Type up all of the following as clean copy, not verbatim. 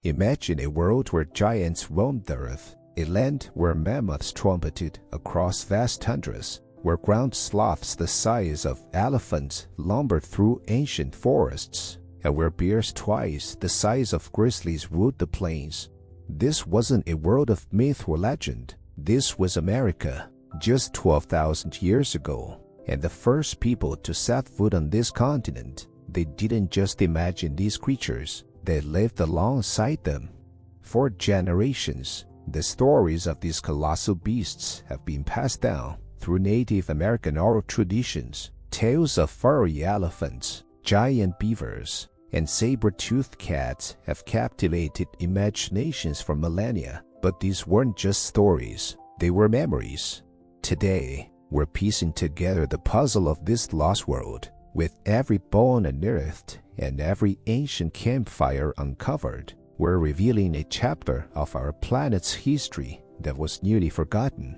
Imagine a world where giants roamed the earth, a land where mammoths trumpeted across vast tundras, where ground sloths the size of elephants lumbered through ancient forests, and where bears twice the size of grizzlies ruled the plains. This wasn't a world of myth or legend. This was America, just 12,000 years ago, and the first people to set foot on this continent. They didn't just imagine these creatures, they lived alongside them. For generations, the stories of these colossal beasts have been passed down through Native American oral traditions. Tales of furry elephants, giant beavers, and saber-toothed cats have captivated imaginations for millennia. But these weren't just stories, they were memories. Today, we're piecing together the puzzle of this lost world, with every bone unearthed and every ancient campfire uncovered. We're revealing a chapter of our planet's history that was nearly forgotten.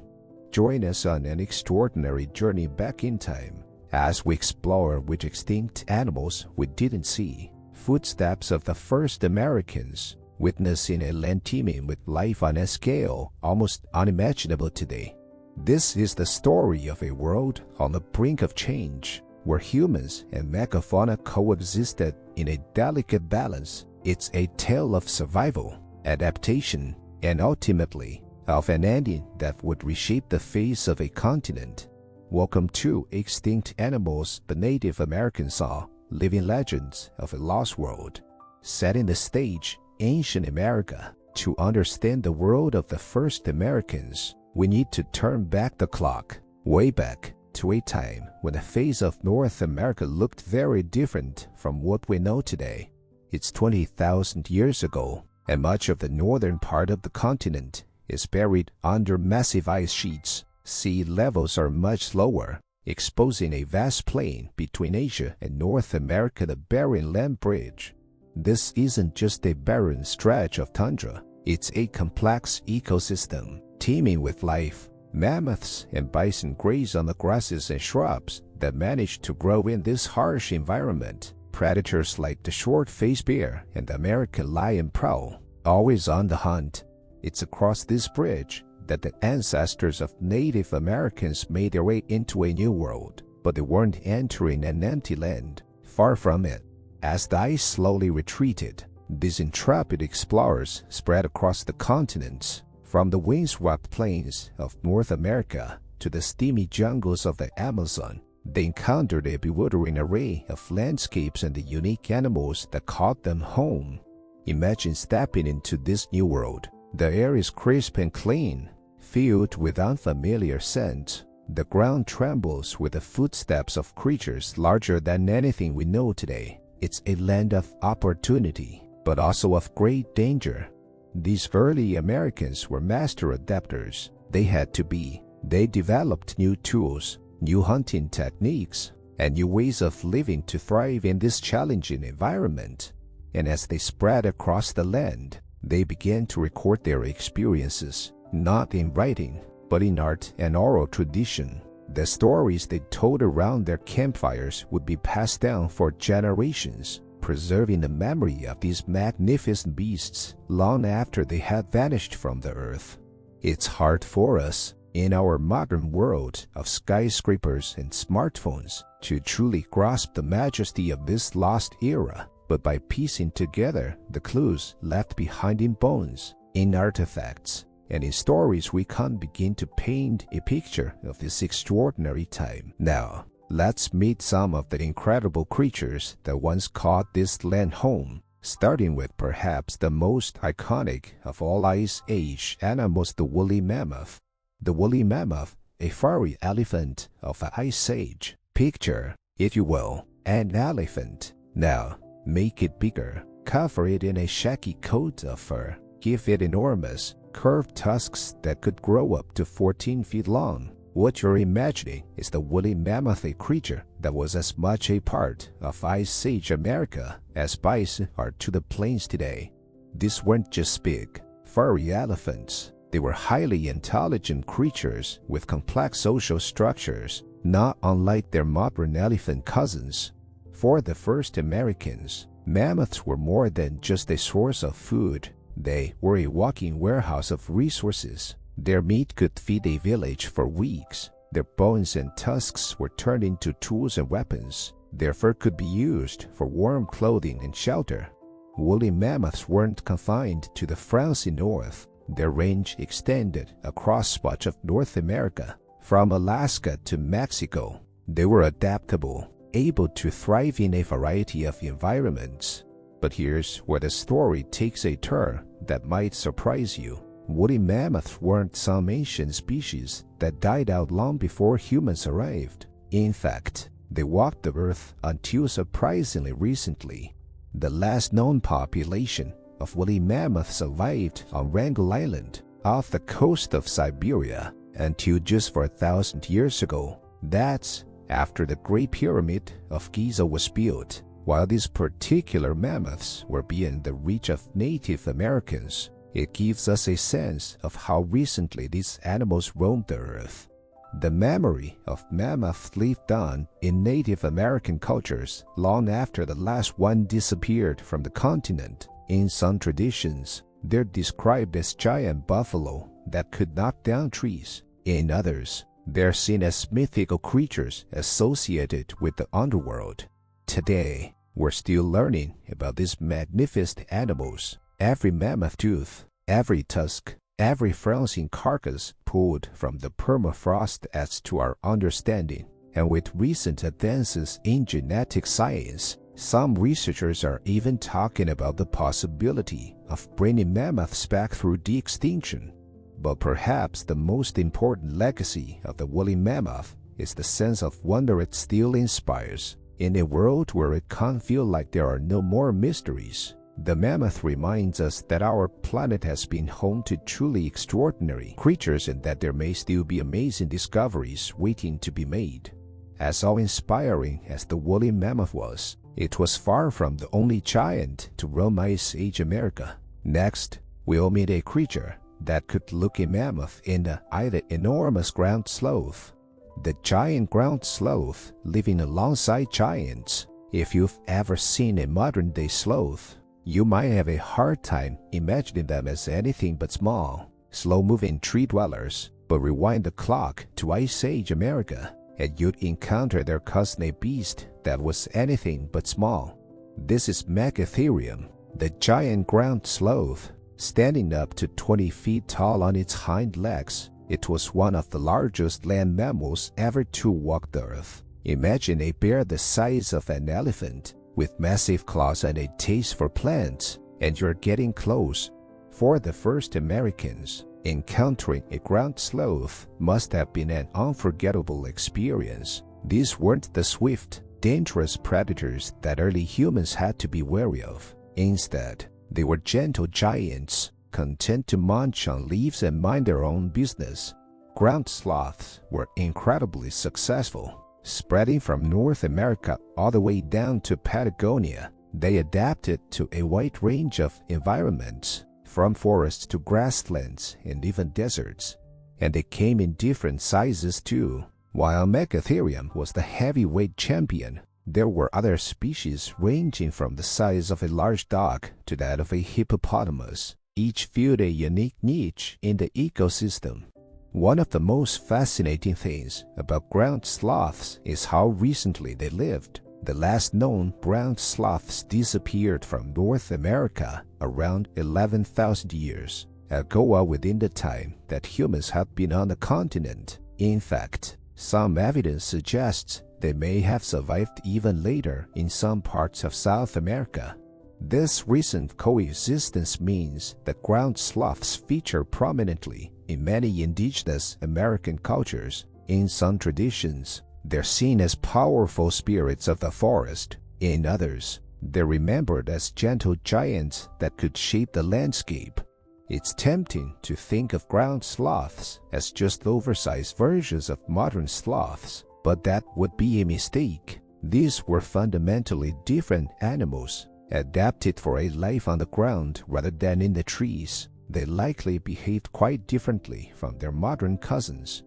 Join us on an extraordinary journey back in time as we explore which extinct animals we didn't see. Footsteps of the first Americans, witnessing a land teeming with life on a scale almost unimaginable today. This is the story of a world on the brink of change, where humans and megafauna coexisted in a delicate balance. It's a tale of survival, adaptation, and ultimately, of an ending that would reshape the face of a continent. Welcome to Extinct Animals the Native Americans Saw, Living Legends of a Lost World. Setting the stage, ancient America. To understand the world of the first Americans, we need to turn back the clock, way back, to a time when the face of North America looked very different from what we know today. It's 20,000 years ago, and much of the northern part of the continent is buried under massive ice sheets. Sea levels are much lower, exposing a vast plain between Asia and North America, the Barren Land Bridge. This isn't just a barren stretch of tundra, it's a complex ecosystem, teeming with life. Mammoths and bison graze on the grasses and shrubs that manage to grow in this harsh environment. Predators like the short-faced bear and the American lion prowl, always on the hunt. It's across this bridge that the ancestors of Native Americans made their way into a new world, but they weren't entering an empty land. Far from it. As the ice slowly retreated, these intrepid explorers spread across the continents, from the windswept plains of North America to the steamy jungles of the Amazon. They encountered a bewildering array of landscapes and the unique animals that called them home. Imagine stepping into this new world. The air is crisp and clean, filled with unfamiliar scents. The ground trembles with the footsteps of creatures larger than anything we know today. It's a land of opportunity, but also of great danger. These early Americans were master adapters. They had to be. They developed new tools, new hunting techniques, and new ways of living to thrive in this challenging environment. And as they spread across the land, they began to record their experiences, not in writing, but in art and oral tradition. The stories they told around their campfires would be passed down for generations, preserving the memory of these magnificent beasts long after they had vanished from the earth. It's hard for us, in our modern world of skyscrapers and smartphones, to truly grasp the majesty of this lost era, but by piecing together the clues left behind in bones, in artifacts, and in stories, we can begin to paint a picture of this extraordinary time. Now, let's meet some of the incredible creatures that once called this land home, starting with perhaps the most iconic of all Ice Age animals, the woolly mammoth. The woolly mammoth, a furry elephant of the Ice Age. Picture, if you will, an elephant. Now, make it bigger. Cover it in a shaggy coat of fur. Give it enormous, curved tusks that could grow up to 14 feet long. What you're imagining is the woolly mammoth, a creature that was as much a part of Ice Age America as bison are to the plains today. These weren't just big, furry elephants. They were highly intelligent creatures with complex social structures, not unlike their modern elephant cousins. For the first Americans, Mammoths were more than just a source of food. They were a walking warehouse of resources. Their meat could feed a village for weeks. Their bones and tusks were turned into tools and weapons. Their fur could be used for warm clothing and shelter. Woolly mammoths weren't confined to the frowsy north. Their range extended across much of North America, from Alaska to Mexico. They were adaptable, able to thrive in a variety of environments. But here's where the story takes a turn that might surprise you. Woolly mammoths weren't some ancient species that died out long before humans arrived. In fact, they walked the earth until surprisingly recently. The last known population of woolly mammoths survived on Wrangel Island, off the coast of Siberia, until just 4,000 years ago. That's after the Great Pyramid of Giza was built. While these particular mammoths were beyond the reach of Native Americans, it gives us a sense of how recently these animals roamed the earth. The memory of mammoths lived on in Native American cultures long after the last one disappeared from the continent. In some traditions, they're described as giant buffalo that could knock down trees. In others, they're seen as mythical creatures associated with the underworld. Today, we're still learning about these magnificent animals. Every mammoth tooth, every tusk, every frozen carcass pulled from the permafrost adds to our understanding. And with recent advances in genetic science, some researchers are even talking about the possibility of bringing mammoths back through de-extinction. But perhaps the most important legacy of the woolly mammoth is the sense of wonder it still inspires. In a world where it can't feel like there are no more mysteries, the mammoth reminds us that our planet has been home to truly extraordinary creatures and that there may still be amazing discoveries waiting to be made. As awe-inspiring as the woolly mammoth was, it was far from the only giant to roam Ice Age America. Next, we'll meet a creature that could look a mammoth in the eye, the enormous ground sloth. The giant ground sloth living alongside giants. If you've ever seen a modern-day sloth, you might have a hard time imagining them as anything but small, slow-moving tree dwellers. But rewind the clock to Ice Age America, and you'd encounter their cousin, a beast that was anything but small. This is Megafauna, the giant ground sloth. Standing up to 20 feet tall on its hind legs, it was one of the largest land mammals ever to walk the earth. Imagine a bear the size of an elephant, with massive claws and a taste for plants, and you're getting close. For the first Americans, encountering a ground sloth must have been an unforgettable experience. These weren't the swift, dangerous predators that early humans had to be wary of. Instead, they were gentle giants, content to munch on leaves and mind their own business. Ground sloths were incredibly successful. Spreading from North America all the way down to Patagonia, they adapted to a wide range of environments, from forests to grasslands and even deserts. And they came in different sizes too. While Megafauna was the heavyweight champion, there were other species ranging from the size of a large dog to that of a hippopotamus. Each filled a unique niche in the ecosystem. One of the most fascinating things about ground sloths is how recently they lived. The last known ground sloths disappeared from North America around 11,000 years ago, within the time that humans have been on the continent. In fact, some evidence suggests they may have survived even later in some parts of South America. This recent coexistence means that ground sloths feature prominently in many indigenous American cultures. In some traditions, they're seen as powerful spirits of the forest. In others, they're remembered as gentle giants that could shape the landscape. It's tempting to think of ground sloths as just oversized versions of modern sloths, but that would be a mistake. These were fundamentally different animals, adapted for a life on the ground rather than in the trees. They likely behaved quite differently from their modern cousins.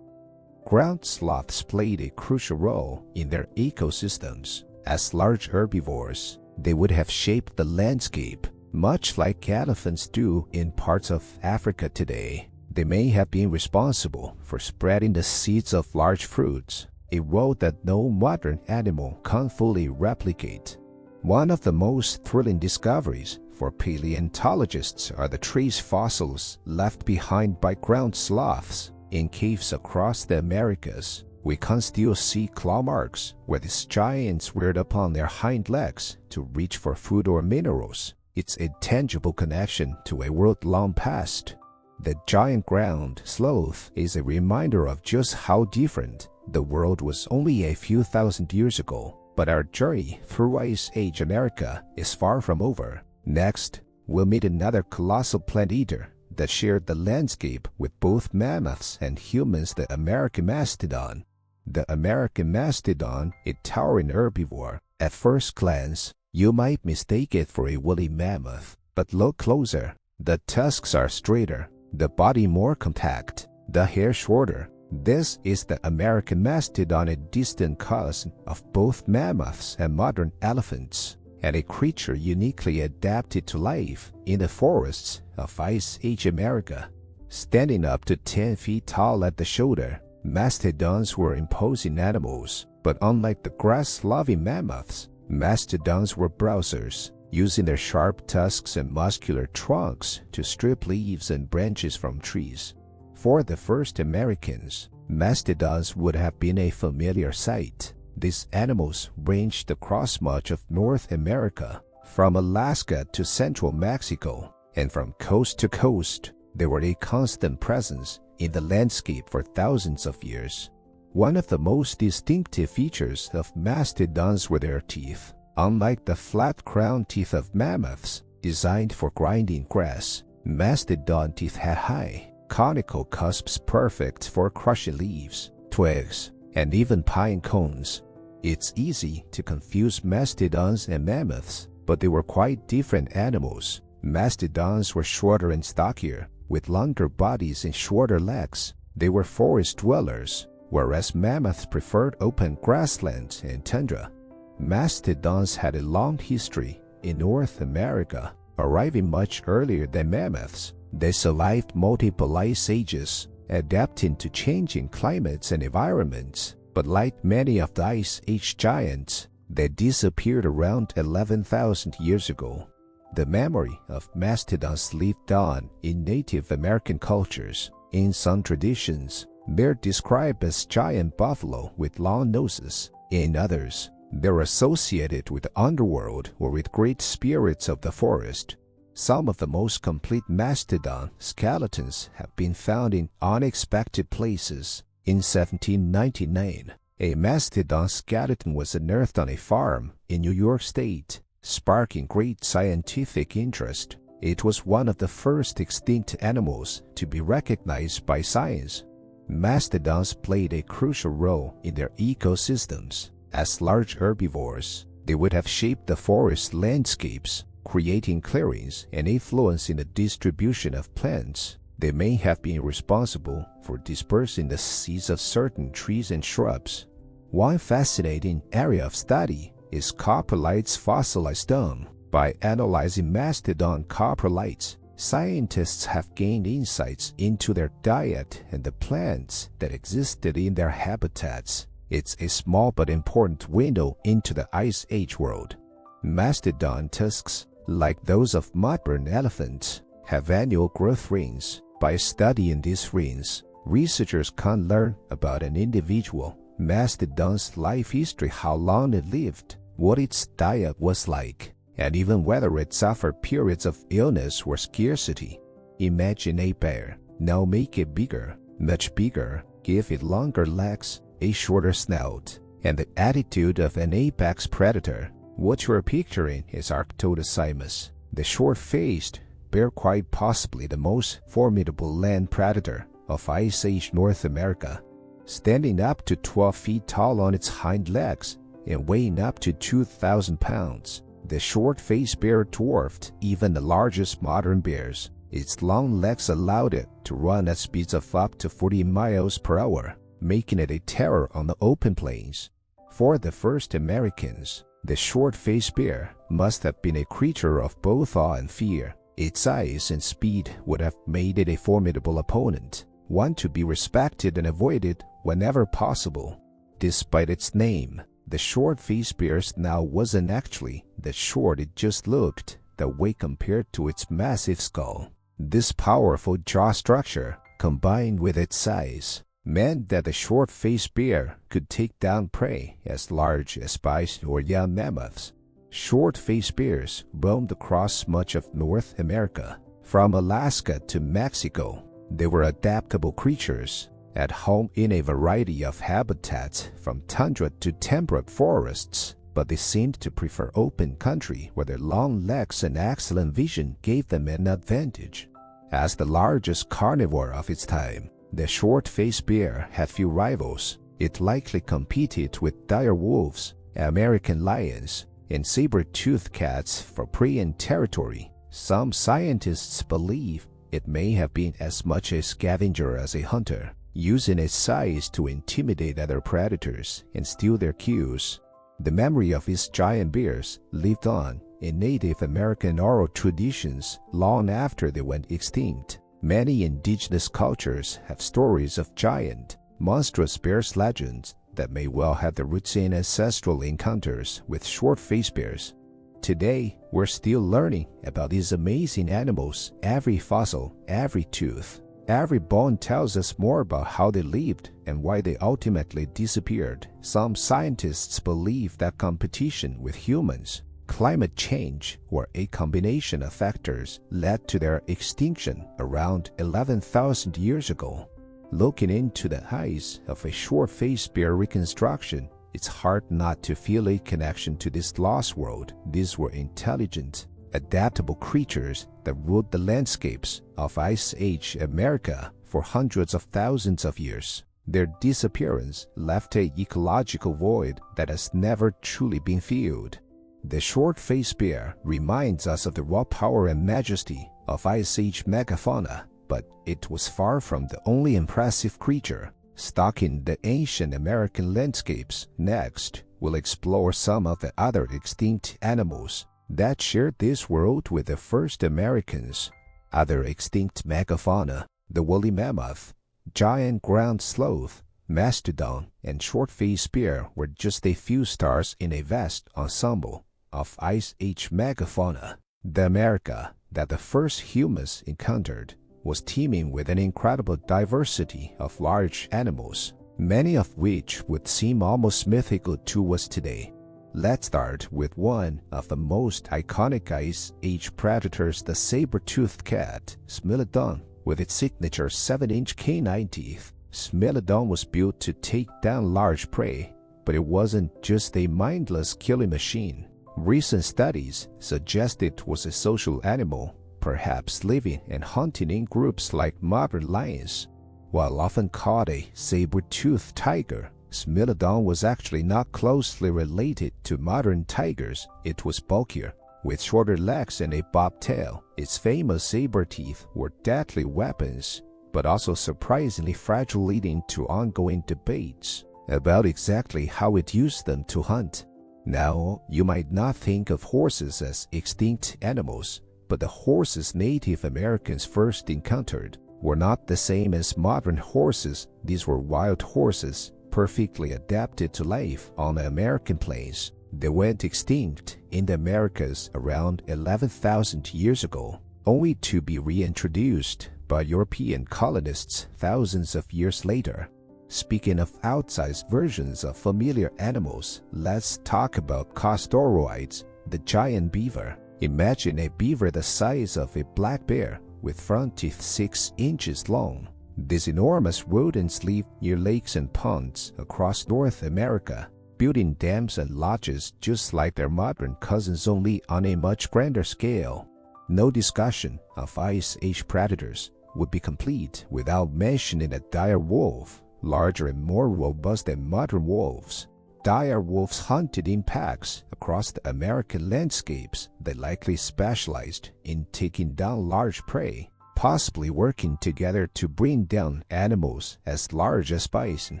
Ground sloths played a crucial role in their ecosystems. As large herbivores, they would have shaped the landscape, much like elephants do in parts of Africa today. They may have been responsible for spreading the seeds of large fruits, a role that no modern animal can fully replicate. One of the most thrilling discoveries for paleontologists are the trace fossils left behind by ground sloths in caves across the Americas. We can still see claw marks where these giants reared upon their hind legs to reach for food or minerals. It's a tangible connection to a world long past. The Giant Ground Sloth is a reminder of just how different the world was only a few thousand years ago. But our journey through Ice Age America is far from over. Next, we'll meet another colossal plant eater that shared the landscape with both mammoths and humans, the American Mastodon. The American Mastodon, a towering herbivore. At first glance, you might mistake it for a woolly mammoth, but look closer. The tusks are straighter, the body more compact, the hair shorter. This is the American Mastodon, a distant cousin of both mammoths and modern elephants, and a creature uniquely adapted to life in the forests of Ice Age America. Standing up to 10 feet tall at the shoulder, mastodons were imposing animals, but unlike the grass-loving mammoths, mastodons were browsers, using their sharp tusks and muscular trunks to strip leaves and branches from trees. For the first Americans, mastodons would have been a familiar sight. These animals ranged across much of North America, from Alaska to central Mexico, and from coast to coast. They were a constant presence in the landscape for thousands of years. One of the most distinctive features of mastodons were their teeth. Unlike the flat-crowned teeth of mammoths, designed for grinding grass, mastodon teeth had high, conical cusps perfect for crushing leaves, twigs, and even pine cones. It's easy to confuse mastodons and mammoths, but they were quite different animals. Mastodons were shorter and stockier, with longer bodies and shorter legs. They were forest dwellers, whereas mammoths preferred open grasslands and tundra. Mastodons had a long history in North America, arriving much earlier than mammoths. They survived multiple ice ages, adapting to changing climates and environments. But like many of the Ice Age giants, they disappeared around 11,000 years ago. The memory of mastodons lived on in Native American cultures. In some traditions, they're described as giant buffalo with long noses. In others, they're associated with the underworld or with great spirits of the forest. Some of the most complete mastodon skeletons have been found in unexpected places. In 1799, a mastodon skeleton was unearthed on a farm in New York State, sparking great scientific interest. It was one of the first extinct animals to be recognized by science. Mastodons played a crucial role in their ecosystems. As large herbivores, they would have shaped the forest landscapes, creating clearings and influence in the distribution of plants. They may have been responsible for dispersing the seeds of certain trees and shrubs. One fascinating area of study is coprolites fossilized dung. By analyzing mastodon coprolites, scientists have gained insights into their diet and the plants that existed in their habitats. It's a small but important window into the Ice Age world. Mastodon tusks, like those of modern elephants, have annual growth rings. By studying these rings, researchers can learn about an individual mastodon's life history, how long it lived, what its diet was like, and even whether it suffered periods of illness or scarcity. Imagine a bear. Now make it bigger, much bigger. Give it longer legs, a shorter snout, and the attitude of an apex predator. What you're picturing is Arctodocimus, the short-faced bear, quite possibly the most formidable land predator of Ice Age North America. Standing up to 12 feet tall on its hind legs and weighing up to 2,000 pounds, the short-faced bear dwarfed even the largest modern bears. Its long legs allowed it to run at speeds of up to 40 miles per hour, making it a terror on the open plains. For the first Americans, the short-faced bear must have been a creature of both awe and fear. Its size and speed would have made it a formidable opponent, one to be respected and avoided whenever possible. Despite its name, the short-faced bear now wasn't actually that short it just looked that way compared to its massive skull. This powerful jaw structure, combined with its size, meant that the short-faced bear could take down prey as large as bison or young mammoths. Short-faced bears roamed across much of North America, from Alaska to Mexico. They were adaptable creatures, at home in a variety of habitats from tundra to temperate forests, but they seemed to prefer open country where their long legs and excellent vision gave them an advantage. As the largest carnivore of its time, the short-faced bear had few rivals. It likely competed with dire wolves, American lions, and saber-toothed cats for prey and territory. Some scientists believe it may have been as much a scavenger as a hunter, using its size to intimidate other predators and steal their cues. The memory of these giant bears lived on in Native American oral traditions long after they went extinct. Many indigenous cultures have stories of giant, monstrous bears legends that may well have their roots in ancestral encounters with short-faced bears. Today, we're still learning about these amazing animals. Every fossil, every tooth, every bone tells us more about how they lived and why they ultimately disappeared. Some scientists believe that competition with humans, climate change, or a combination of factors led to their extinction around 11,000 years ago. Looking into the eyes of a short-faced bear reconstruction, it's hard not to feel a connection to this lost world. These were intelligent, adaptable creatures that ruled the landscapes of Ice Age America for hundreds of thousands of years. Their disappearance left an ecological void that has never truly been filled. The short-faced bear reminds us of the raw power and majesty of Ice Age megafauna, but it was far from the only impressive creature stalking the ancient American landscapes. Next, we'll explore some of the other extinct animals that shared this world with the first Americans. Other extinct megafauna, the woolly mammoth, giant ground sloth, mastodon, and short-faced bear were just a few stars in a vast ensemble of Ice Age megafauna. The America that the first humans encountered was teeming with an incredible diversity of large animals, many of which would seem almost mythical to us today. Let's start with one of the most iconic Ice Age predators, the saber-toothed cat, Smilodon. With its signature 7-inch canine teeth, Smilodon was built to take down large prey, but it wasn't just a mindless killing machine. Recent studies suggest it was a social animal, perhaps living and hunting in groups like modern lions. While often called a saber-toothed tiger, Smilodon was actually not closely related to modern tigers. It was bulkier, with shorter legs and a bobtail. Its famous saber teeth were deadly weapons, but also surprisingly fragile, leading to ongoing debates about exactly how it used them to hunt. Now, you might not think of horses as extinct animals, but the horses Native Americans first encountered were not the same as modern horses. These were wild horses, perfectly adapted to life on the American plains. They went extinct in the Americas around 11,000 years ago, only to be reintroduced by European colonists thousands of years later. Speaking of outsized versions of familiar animals, let's talk about castoroids, the giant beaver. Imagine a beaver the size of a black bear with front teeth 6 inches long. These enormous rodents live near lakes and ponds across North America, building dams and lodges just like their modern cousins, only on a much grander scale. No discussion of Ice Age predators would be complete without mentioning a dire wolf, larger and more robust than modern wolves. Dire wolves hunted in packs across the American landscapes. They likely specialized in taking down large prey, possibly working together to bring down animals as large as bison.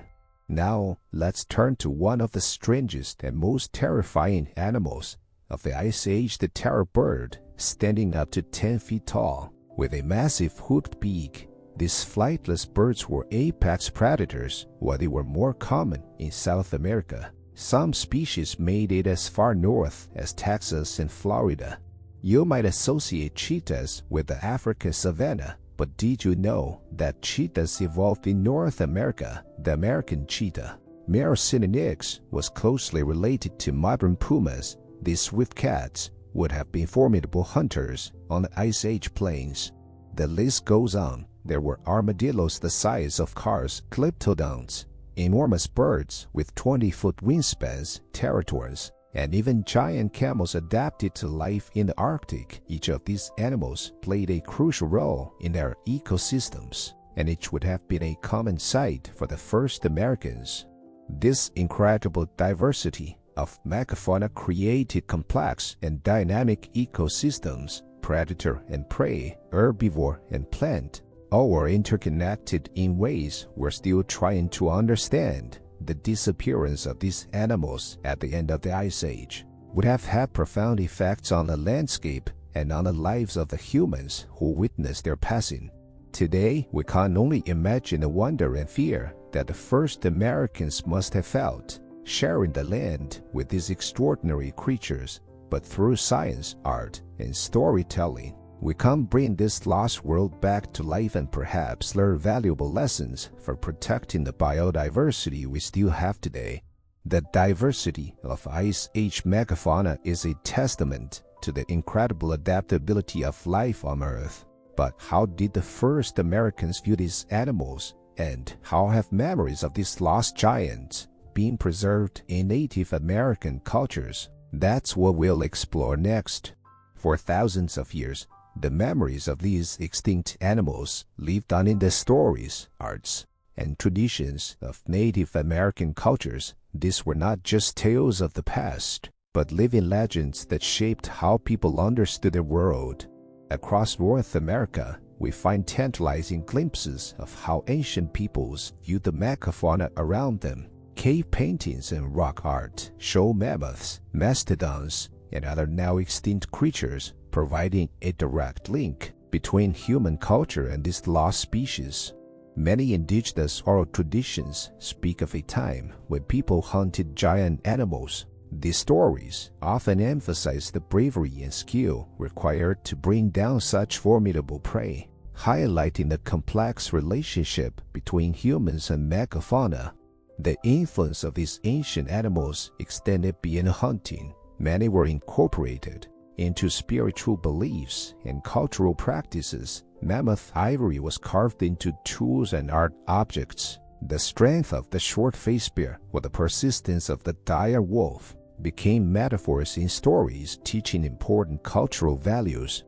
Now, let's turn to one of the strangest and most terrifying animals, of the Ice Age the terror bird, standing up to 10 feet tall, with a massive hooked beak. These flightless birds were apex predators, while they were more common in South America. Some species made it as far north as Texas and Florida. You might associate cheetahs with the African savanna, but did you know that cheetahs evolved in North America? The American cheetah, Myrocinonyx, was closely related to modern pumas. These swift cats would have been formidable hunters on the Ice Age plains. The list goes on. There were armadillos the size of cars, glyptodons, enormous birds with 20-foot wingspans, pterosaurs, and even giant camels adapted to life in the Arctic. Each of these animals played a crucial role in their ecosystems, and it would have been a common sight for the first Americans. This incredible diversity of megafauna created complex and dynamic ecosystems. Predator and prey, herbivore and plant, all were interconnected in ways we're still trying to understand. The disappearance of these animals at the end of the Ice Age would have had profound effects on the landscape and on the lives of the humans who witnessed their passing. Today, we can only imagine the wonder and fear that the first Americans must have felt, sharing the land with these extraordinary creatures. But through science, art, and storytelling, we can bring this lost world back to life and perhaps learn valuable lessons for protecting the biodiversity we still have today. The diversity of Ice Age megafauna is a testament to the incredible adaptability of life on Earth. But how did the first Americans view these animals, and how have memories of these lost giants been preserved in Native American cultures? That's what we'll explore next. For thousands of years, the memories of these extinct animals lived on in the stories, arts, and traditions of Native American cultures. These were not just tales of the past, but living legends that shaped how people understood the world. Across North America, we find tantalizing glimpses of how ancient peoples viewed the megafauna around them. Cave paintings and rock art show mammoths, mastodons, and other now extinct creatures, providing a direct link between human culture and this lost species. Many indigenous oral traditions speak of a time when people hunted giant animals. These stories often emphasize the bravery and skill required to bring down such formidable prey, highlighting the complex relationship between humans and megafauna. The influence of these ancient animals extended beyond hunting. Many were incorporated into spiritual beliefs and cultural practices. Mammoth ivory was carved into tools and art objects. The strength of the short-faced bear or the persistence of the dire wolf became metaphors in stories teaching important cultural values.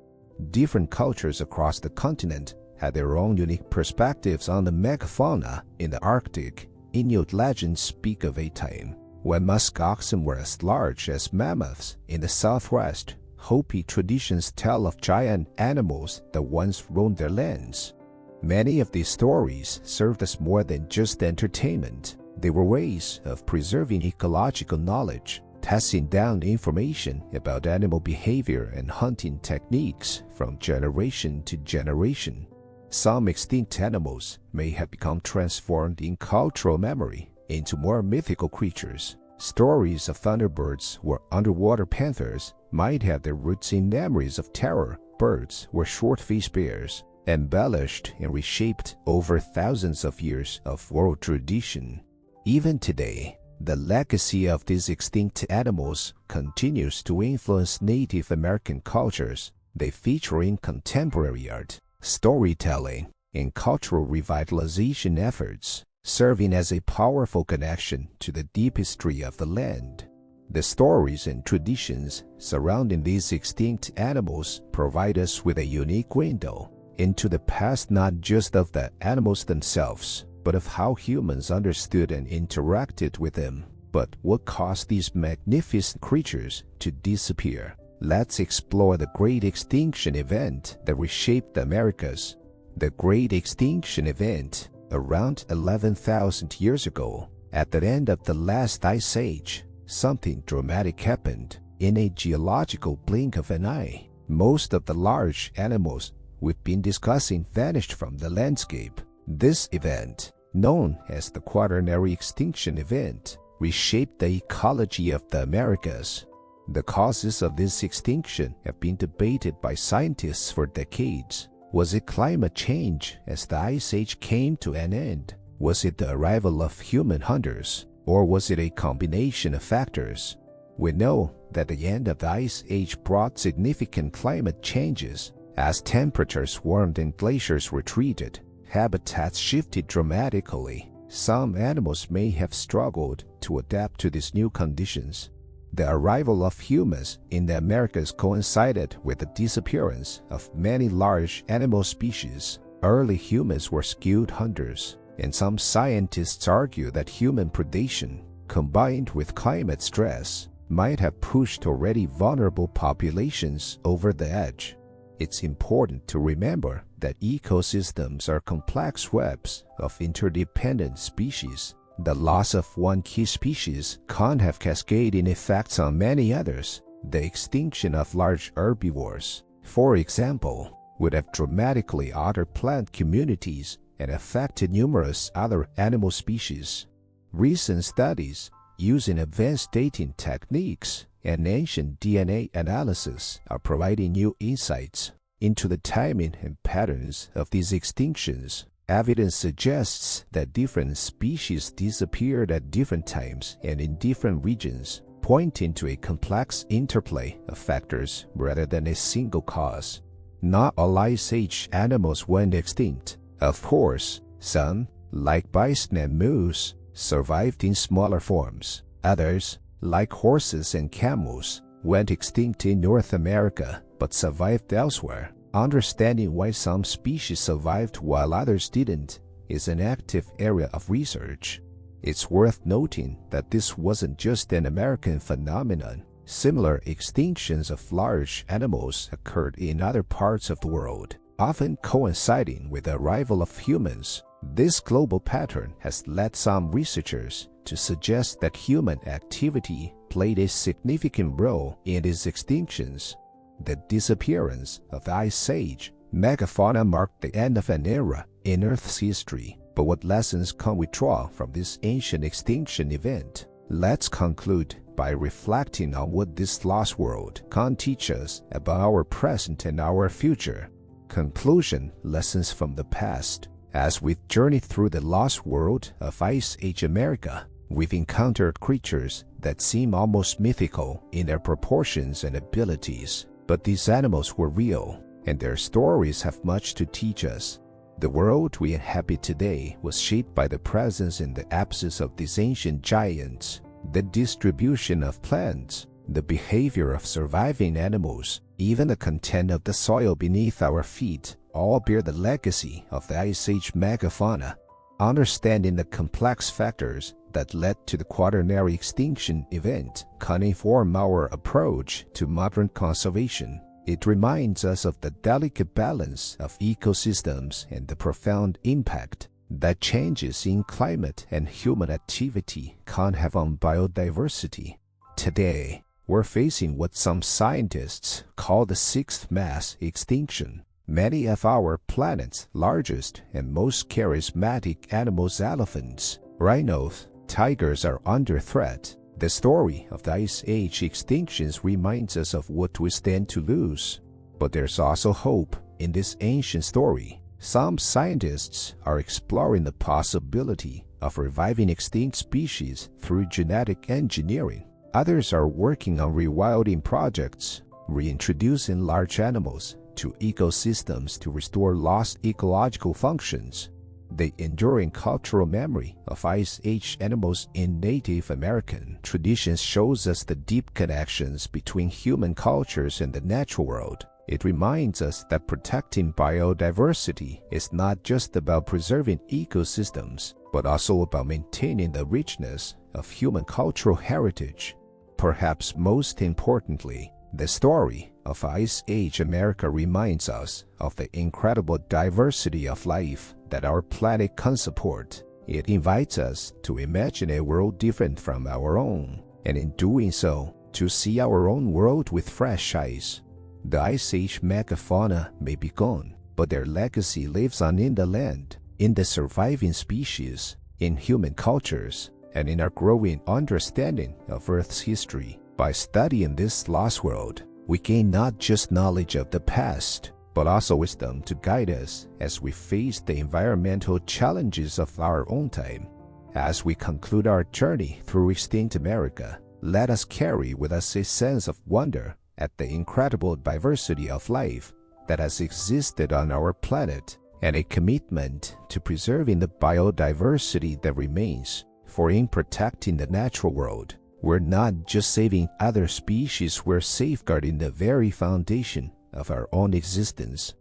Different cultures across the continent had their own unique perspectives on the megafauna in the Arctic. Inuit legends speak of a time when musk oxen were as large as mammoths. In the southwest, Hopi traditions tell of giant animals that once roamed their lands. Many of these stories served as more than just entertainment. They were ways of preserving ecological knowledge, passing down information about animal behavior and hunting techniques from generation to generation. Some extinct animals may have become transformed in cultural memory into more mythical creatures. Stories of thunderbirds or underwater panthers might have their roots in memories of terror birds or short-faced bears, embellished and reshaped over thousands of years of oral tradition. Even today, the legacy of these extinct animals continues to influence Native American cultures. They feature in contemporary art, storytelling, and cultural revitalization efforts, serving as a powerful connection to the deep history of the land. The stories and traditions surrounding these extinct animals provide us with a unique window into the past, not just of the animals themselves, but of how humans understood and interacted with them. But what caused these magnificent creatures to disappear? Let's explore the Great Extinction event that reshaped the Americas. The Great Extinction event, around 11,000 years ago, at the end of the last ice age, something dramatic happened. in a geological blink of an eye. Most of the large animals we've been discussing vanished from the landscape. This event, known as the Quaternary Extinction event, reshaped the ecology of the Americas. The causes of this extinction have been debated by scientists for decades. Was it climate change as the Ice Age came to an end? Was it the arrival of human hunters? Or was it a combination of factors? We know that the end of the Ice Age brought significant climate changes. As temperatures warmed and glaciers retreated, habitats shifted dramatically. Some animals may have struggled to adapt to these new conditions. The arrival of humans in the Americas coincided with the disappearance of many large animal species. Early humans were skilled hunters, and some scientists argue that human predation, combined with climate stress, might have pushed already vulnerable populations over the edge. It's important to remember that ecosystems are complex webs of interdependent species. The loss of one key species can have cascading effects on many others. The extinction of large herbivores, for example, would have dramatically altered plant communities and affected numerous other animal species. Recent studies using advanced dating techniques and ancient DNA analysis are providing new insights into the timing and patterns of these extinctions. Evidence suggests that different species disappeared at different times and in different regions, pointing to a complex interplay of factors rather than a single cause. Not all Ice Age animals went extinct. Of course, some, like bison and moose, survived in smaller forms. Others, like horses and camels, went extinct in North America but survived elsewhere. Understanding why some species survived while others didn't is an active area of research. It's worth noting that this wasn't just an American phenomenon. Similar extinctions of large animals occurred in other parts of the world, often coinciding with the arrival of humans. This global pattern has led some researchers to suggest that human activity played a significant role in these extinctions. The disappearance of the Ice Age, Megafauna marked the end of an era in Earth's history. But what lessons can we draw from this ancient extinction event? Let's conclude by reflecting on what this lost world can teach us about our present and our future. Conclusion: lessons from the past. As we've journeyed through the lost world of Ice Age America, we've encountered creatures that seem almost mythical in their proportions and abilities. But these animals were real, and their stories have much to teach us. The world we inhabit today was shaped by the presence and the absence of these ancient giants. The distribution of plants, the behavior of surviving animals, even the content of the soil beneath our feet, all bear the legacy of the Ice Age megafauna. Understanding the complex factors that led to the Quaternary Extinction event can inform our approach to modern conservation. It reminds us of the delicate balance of ecosystems and the profound impact that changes in climate and human activity can have on biodiversity. Today, we're facing what some scientists call the sixth mass extinction. Many of our planet's largest and most charismatic animals, elephants, rhinos, tigers, are under threat. The story of the Ice Age extinctions reminds us of what we stand to lose. But there's also hope in this ancient story. Some scientists are exploring the possibility of reviving extinct species through genetic engineering. Others are working on rewilding projects, reintroducing large animals to ecosystems to restore lost ecological functions. The enduring cultural memory of Ice Age animals in Native American traditions shows us the deep connections between human cultures and the natural world. It reminds us that protecting biodiversity is not just about preserving ecosystems, but also about maintaining the richness of human cultural heritage. Perhaps most importantly, the story of Ice Age America reminds us of the incredible diversity of life that our planet can support. It invites us to imagine a world different from our own, and in doing so, to see our own world with fresh eyes. The Ice Age megafauna may be gone, but their legacy lives on in the land, in the surviving species, in human cultures, and in our growing understanding of Earth's history. By studying this lost world, we gain not just knowledge of the past, but also wisdom to guide us as we face the environmental challenges of our own time. As we conclude our journey through extinct America, let us carry with us a sense of wonder at the incredible diversity of life that has existed on our planet, and a commitment to preserving the biodiversity that remains. For in protecting the natural world, we're not just saving other species, we're safeguarding the very foundation of our own existence.